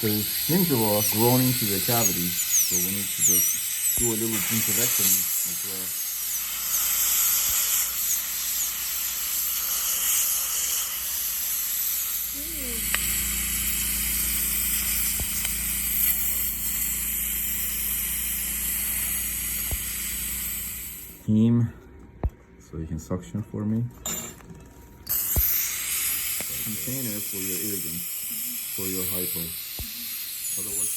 the gingiva grown into the cavity, so we need to just do a little gingivectomy as well. Heme, so you can suction for me. Container for your irrigant, for your hypo. Otherwise,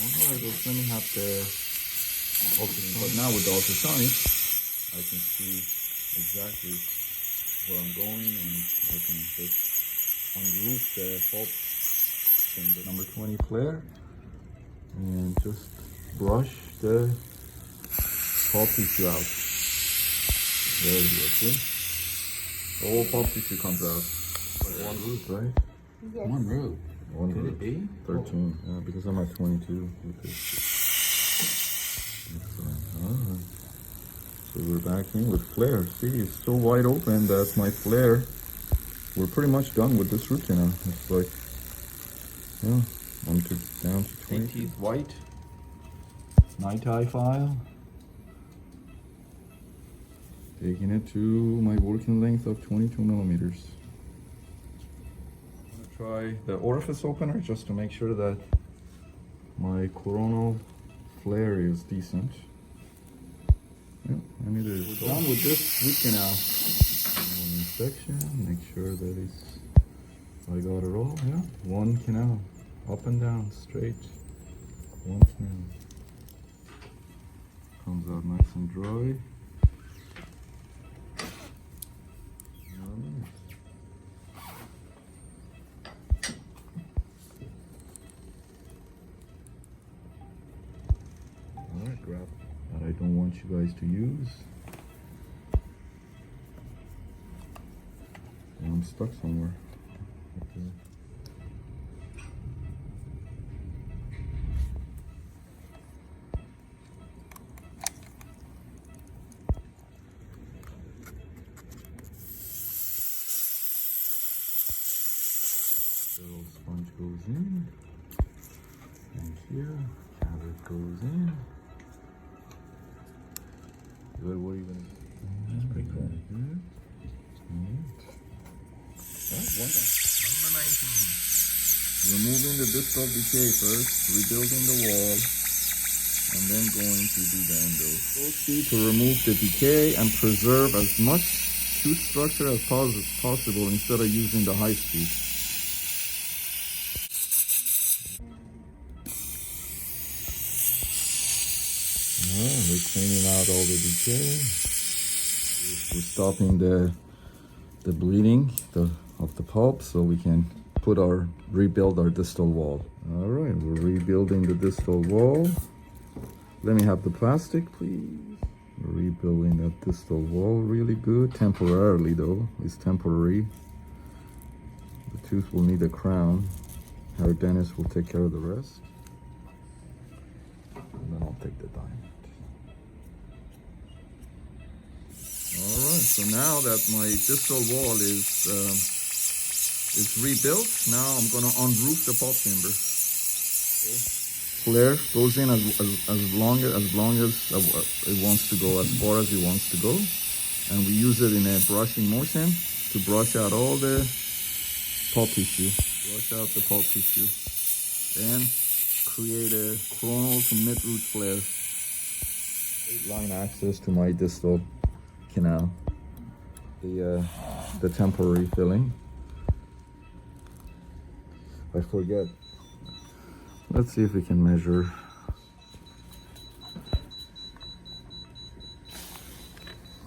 alright, well, let me have the ultrasonic. But now with the ultrasonic, I can see exactly where I'm going, and I can just unroof the pulp chamber. Number 20 flare, and just brush the pulp tissue out. There you go, see? The whole pulp tissue comes out. Like one root, right? Yes. One root. One Could root. it be? 13, yeah, because I'm at 22 with this. Excellent. Alright. So we're back in with flare. See, it's so wide open that my flare, we're pretty much done with this root canal. It's like, yeah, down to 20 teeth white. Night eye file. Taking it to my working length of 22 millimeters. I'm gonna try the orifice opener just to make sure that my coronal flare is decent. Yep, and it is. We're done with this root canal. Inspection, make sure that I got it all. Yeah, one canal, up and down, straight. One canal. Comes out nice and dry. Alright, grab that I don't want you guys to use. And I'm stuck somewhere. Okay. Little sponge goes in, and here, cabbage goes in. Good, what are you gonna do? That's pretty cool. Good. One down. Number 19. Removing the distal decay first, rebuilding the wall, and then going to do the endo. Go key to remove the decay and preserve as much tooth structure as possible instead of using the high speed. We're cleaning out all the decay. We're stopping the bleeding of the pulp so we can rebuild our distal wall. All right, we're rebuilding the distal wall. Let me have the plastic, please. We're rebuilding that distal wall really good. Temporarily though, it's temporary. The tooth will need a crown. Our dentist will take care of the rest. And then I'll take the diamond. All right, so now that my distal wall is rebuilt, now I'm gonna unroof the pulp chamber. Okay. Flare goes in as long as it wants to go, as far as it wants to go, and we use it in a brushing motion to brush out all the pulp tissue. Brush out the pulp tissue, and create a coronal to mid-root flare. Straight line access to my distal canal, the temporary filling. I forget. Let's see if we can measure.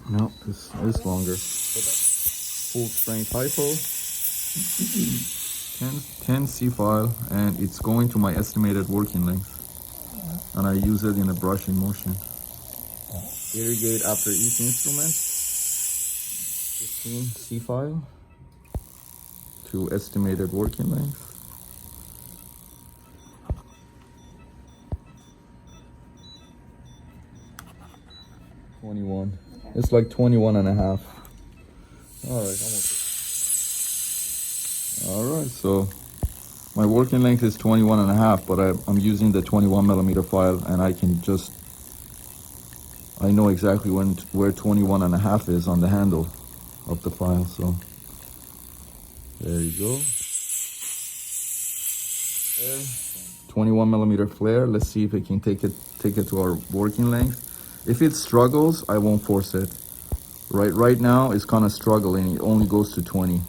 No, this is longer. Full strength hypo. 10 C file, and it's going to my estimated working length, and I use it in a brushing motion. Irrigate after each instrument. 15 C file to estimated working length. $21. It's like 21 and a half. All right, almost. All right, so my working length is 21.5, but I'm using the 21 millimeter file, and I know exactly where 21.5 is on the handle of the file. So there you go. There. 21 millimeter flare. Let's see if it can take it to our working length. If it struggles, I won't force it. Right now it's kind of struggling. It only goes to 21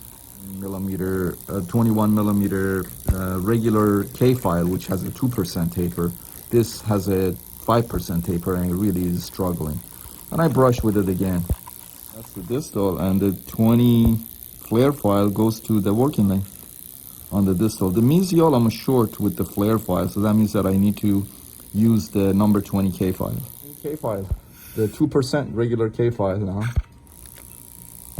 millimeter regular K file, which has a 2% taper. This has a 5% taper, and it really is struggling. And I brush with it again. That's the distal, and the 20 flare file goes to the working length on the distal. The mesial, I'm short with the flare file, so that means that I need to use the number 20 K file. K file, the 2% regular K file now,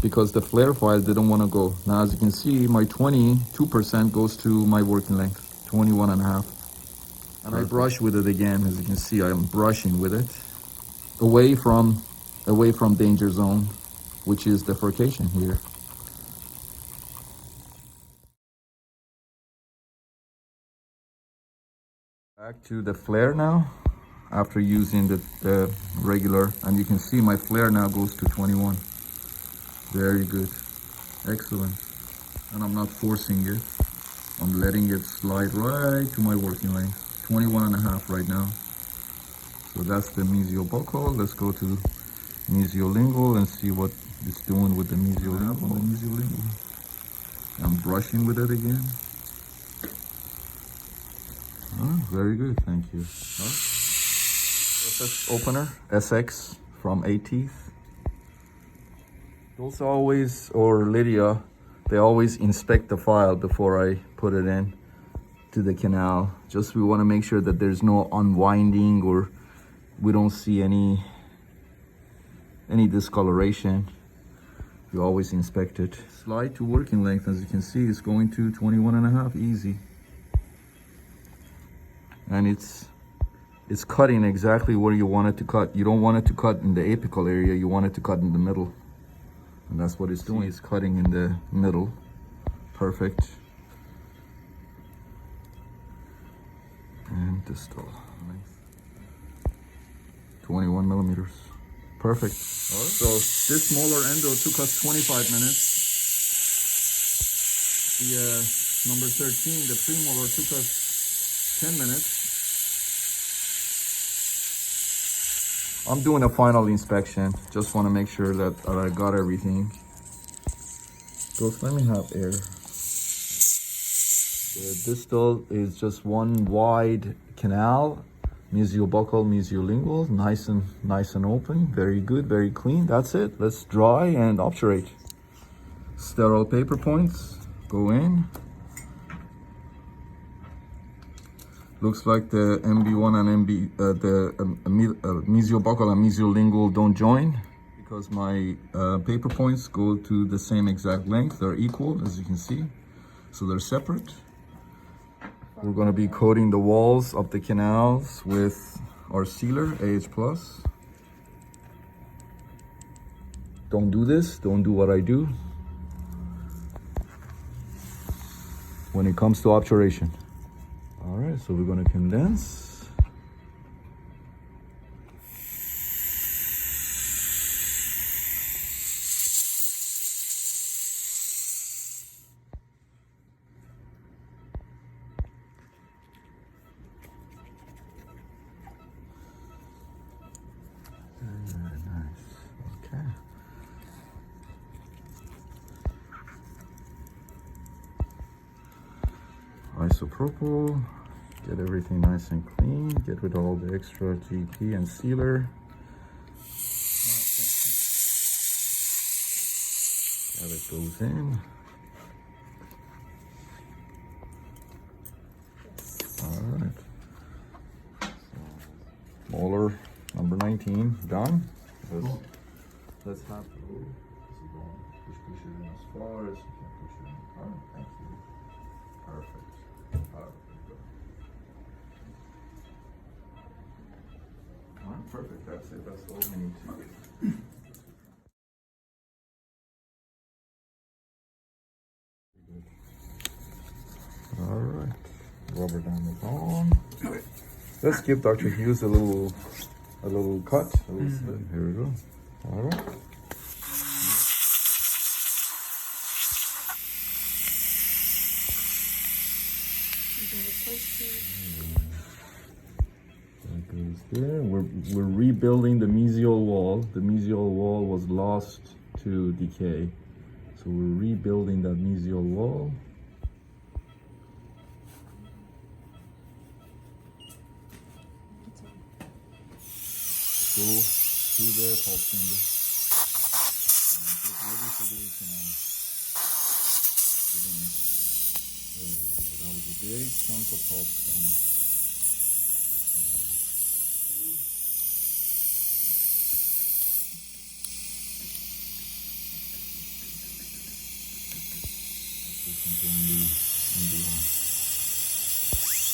because the flare file didn't want to go. Now, as you can see, my 22% goes to my working length, 21.5. And I brush with it again. As you can see, I'm brushing with it away from danger zone, which is defurcation here. Back to the flare now, after using the regular, and you can see my flare now goes to 21. Very good, excellent. And I'm not forcing it, I'm letting it slide right to my working length, 21.5 right now. So that's the mesial buccal. Let's go to mesiolingual and see what it's doing with the mesiolingual. I'm brushing with it again. Very good, thank you. Surface opener, SX from A-Teeth. Those always, or Lydia, they always inspect the file before I put it in to the canal. Just we want to make sure that there's no unwinding, or we don't see any discoloration. You always inspect it. Slide to working length, as you can see, it's going to 21.5, easy. And it's cutting exactly where you want it to cut. You don't want it to cut in the apical area, you want it to cut in the middle. And that's what it's doing, it's cutting in the middle. Perfect. And distal length, 21 millimeters. Perfect. All right. So this molar endo took us 25 minutes. The number 13, the premolar, took us 10 minutes. I'm doing a final inspection. Just want to make sure that I got everything. So let me have air. The distal is just one wide canal. Mesiobuccal, mesiolingual, nice and open. Very good, very clean. That's it. Let's dry and obturate. Sterile paper points go in. Looks like the MB1 and mesiobuccal and mesiolingual don't join, because my paper points go to the same exact length. They're equal, as you can see, so they're separate. We're going to be coating the walls of the canals with our sealer, AH+. Don't do this, don't do what I do when it comes to obturation. All right, so we're going to condense. Very nice. Okay. Isopropyl. Get everything nice and clean. Get rid of all the extra GP and sealer. That it goes in. All right. Molar number 19 done. Let's have to push it in as far as you can push it in. All right, thank you. Perfect. All right, perfect. That's it. That's all we need to do. All right, rubber dam is on. Let's give Dr. Hughes a little cut, a little slit. Here we go. All right. That goes there. We're rebuilding the mesial wall. The mesial wall was lost to decay, so we're rebuilding that mesial wall. Go through the pulp chamber and get ready for the canal. There you go. That was a big chunk of pulp stone.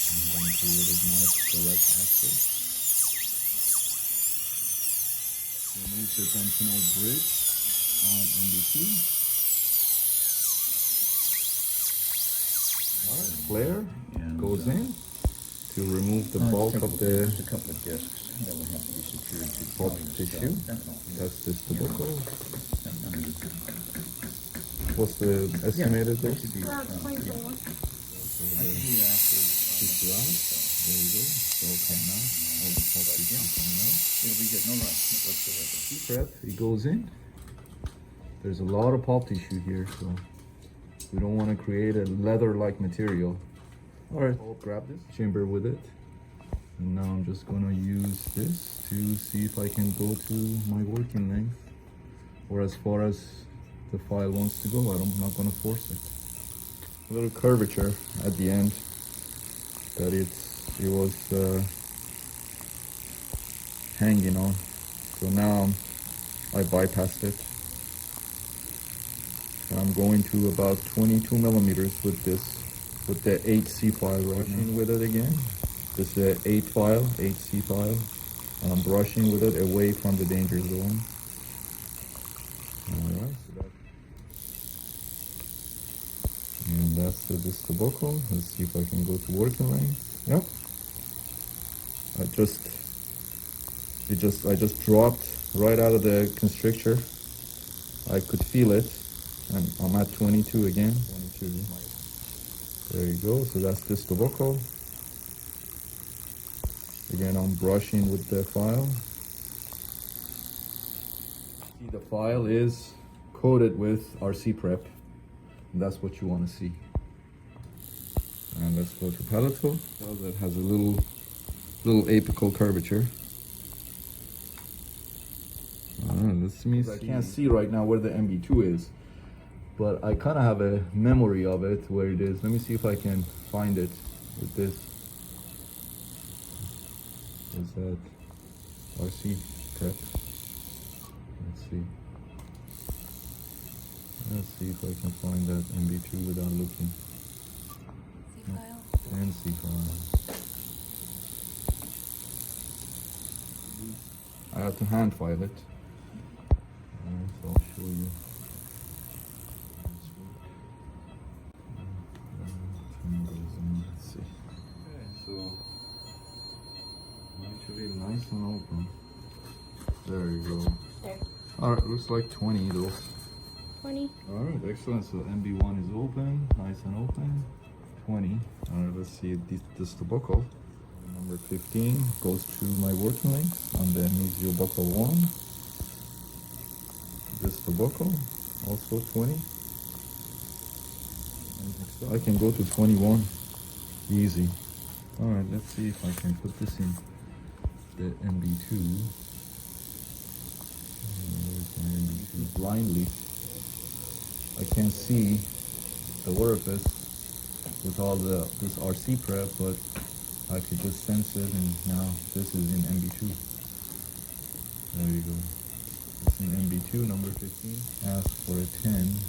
I'm going to create as much direct access. Remove the tensional bridge on MB2. Alright, flare goes in to remove the bulk of the a couple of discs that would have to be secured to pulp tissue. That's this tobacco. What's the estimated there? Should be, There you go. So come out. All the pulp tissue coming out. it'll be good, no rush whatsoever. Prep, it goes in. There's a lot of pulp tissue here, so we don't want to create a leather-like material. All right, I'll grab this chamber with it. And now I'm just gonna use this to see if I can go to my working length or as far as the file wants to go. I'm not gonna force it. A little curvature at the end that it was hanging on. So now I bypassed it. I'm going to about 22 millimeters with this, with the 8C file, brushing with it again. This is the 8C file. And I'm brushing with it away from the danger zone. All right, so that, and that's this tobacco. Let's see if I can go to working length. Yep. I just dropped right out of the constrictor. I could feel it, and I'm at 22 again. 22. There you go. So that's this tobacco. Again, I'm brushing with the file. See, the file is coated with RC prep. And that's what you want to see. And let's go to palatal. That has a little apical curvature. Let's see. I can't see right now where the MB2 is, but I kind of have a memory of it where it is. Let me see if I can find it with this. Is that RC prep? Let's see if I can find that MB2 without looking. C-file. And C-file. I have to hand file it. So I'll show you. Let's see. Okay, so actually nice and open. There you go. There. Alright, looks like 20 those. 20. Alright, excellent. So MB1 is open, nice and open. 20. Alright, let's see this tobacco. Number 15 goes to my working length on the mesial buckle 1. This tobacco, also 20. I can go to 21, easy. Alright, let's see if I can put this in the MB2. Where's my MB2? Blindly. I can't see the orifice with all this RC prep, but I could just sense it, and now this is in MB2. There you go. It's in MB2, number 15. Ask for a 10.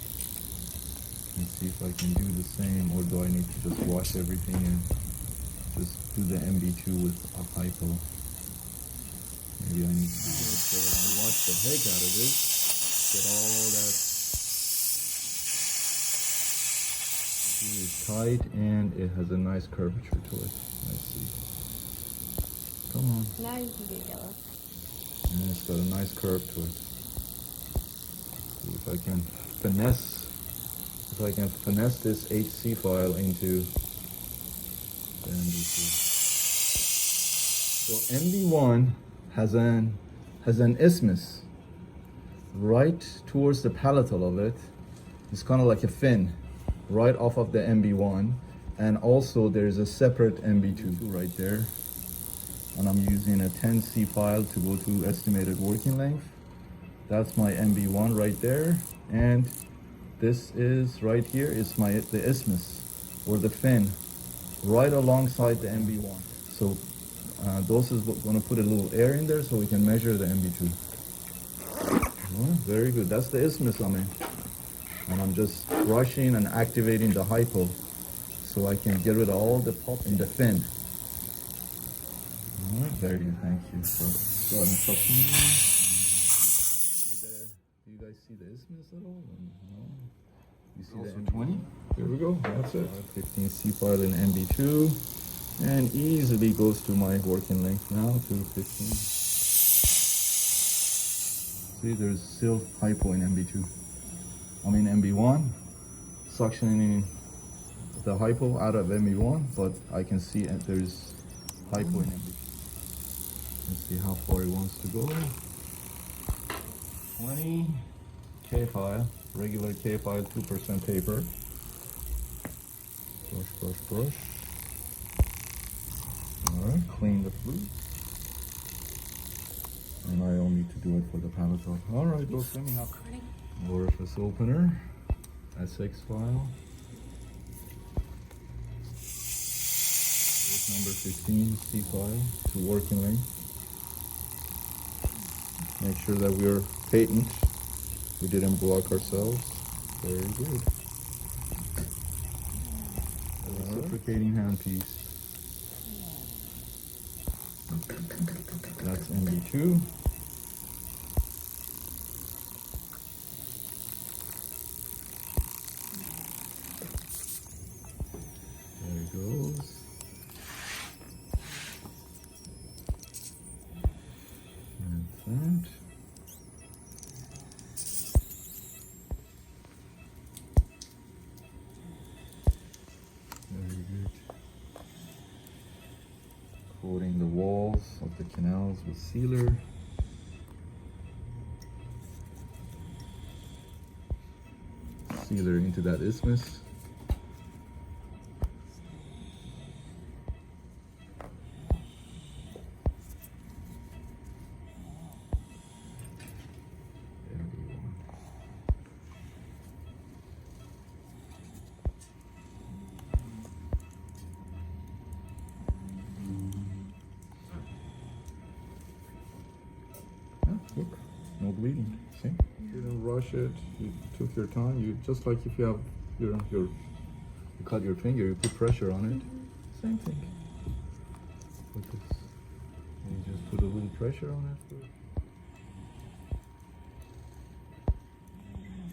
Let's see if I can do the same, or do I need to just wash everything and just do the MB2 with a hypo? Maybe I need to do it so I wash the heck out of it. Get all that It's tight and it has a nice curvature to it. Let's see. Come on. Now you can get yellow. And it's got a nice curve to it. See if I can finesse this HC file into the MB2. So MB1 has an isthmus right towards the palatal of it. It's kind of like a fin right off of the MB1, and also there's a separate MB2 right there. And I'm using a 10C file to go to estimated working length. That's my MB1 right there, and this is right here is the isthmus or the fin right alongside the MB1. So those is going to put a little air in there so we can measure the MB2. Oh, very good. That's the isthmus I'm in, and I'm just brushing and activating the hypo so I can get rid of all the pulp in the fin. All right, very good. Thank you. So go ahead and talk to me. Do you guys see the isthmus at all? No. You see the MB2? 20? There we go. That's it. 15C file in MB2, and easily goes to my working length now to 15. See, there's still hypo in MB2. I mean MB1, suctioning the hypo out of MB1, but I can see there's hypo in MB2. Let's see how far it wants to go. 20 K file, regular K file, 2% paper. Brush, brush, brush. All right, clean the flute. And I only need to do it for the palatal. All right, go semi hop. Orifice opener, SX file. Here's number 15, C file to working length. Make sure that we're patent. We didn't block ourselves. Very good. Reciprocating handpiece. That's MB2. There it goes. And that. Very good. Coating the walls of the canals with sealer. Sealer into that isthmus. Look, no bleeding. See? You didn't rush it. You took your time. You just like if you have you cut your finger, you put pressure on it. Same thing. Put this. And you just put a little pressure on it.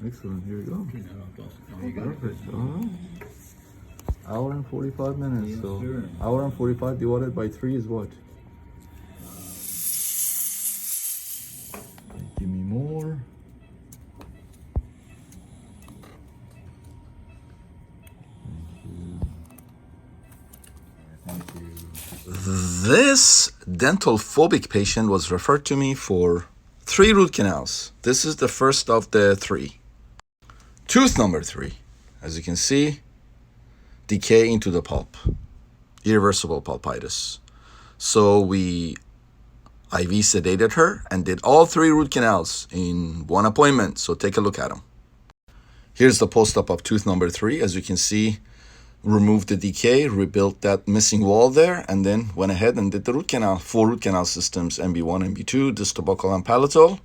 Excellent. Here you go. Perfect. All right. Hour and 45 minutes. So hour and 45 divided by 3 is what? Give me more. Thank you. This dental phobic patient was referred to me for 3 root canals. This is the first of the 3. Tooth number 3, as you can see, decay into the pulp, irreversible pulpitis. So we IV sedated her and did all 3 root canals in one appointment. So take a look at them. Here's the post-op of tooth number 3. As you can see, removed the decay, rebuilt that missing wall there, and then went ahead and did the root canal, 4 root canal systems, MB1, MB2, distal buccal and palatal.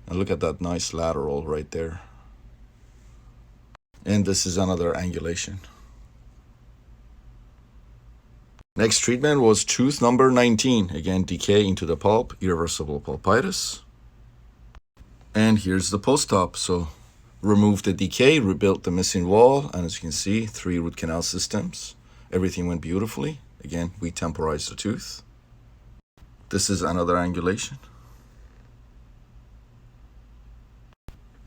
And look at that nice lateral right there. And this is another angulation. Next treatment was tooth number 19. Again, decay into the pulp, irreversible pulpitis. And here's the post-op. So removed the decay, rebuilt the missing wall, and as you can see, 3 root canal systems. Everything went beautifully. Again, we temporized the tooth. This is another angulation.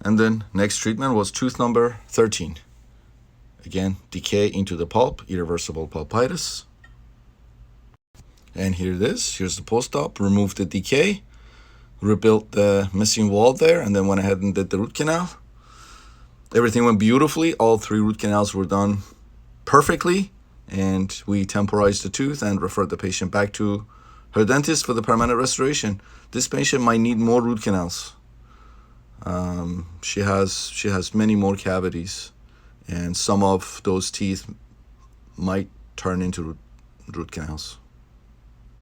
And then next treatment was tooth number 13. Again, decay into the pulp, irreversible pulpitis. And here it is. Here's the post-op. Removed the decay, rebuilt the missing wall there, and then went ahead and did the root canal. Everything went beautifully. All 3 root canals were done perfectly, and we temporized the tooth and referred the patient back to her dentist for the permanent restoration. This patient might need more root canals. She has many more cavities, and some of those teeth might turn into root canals.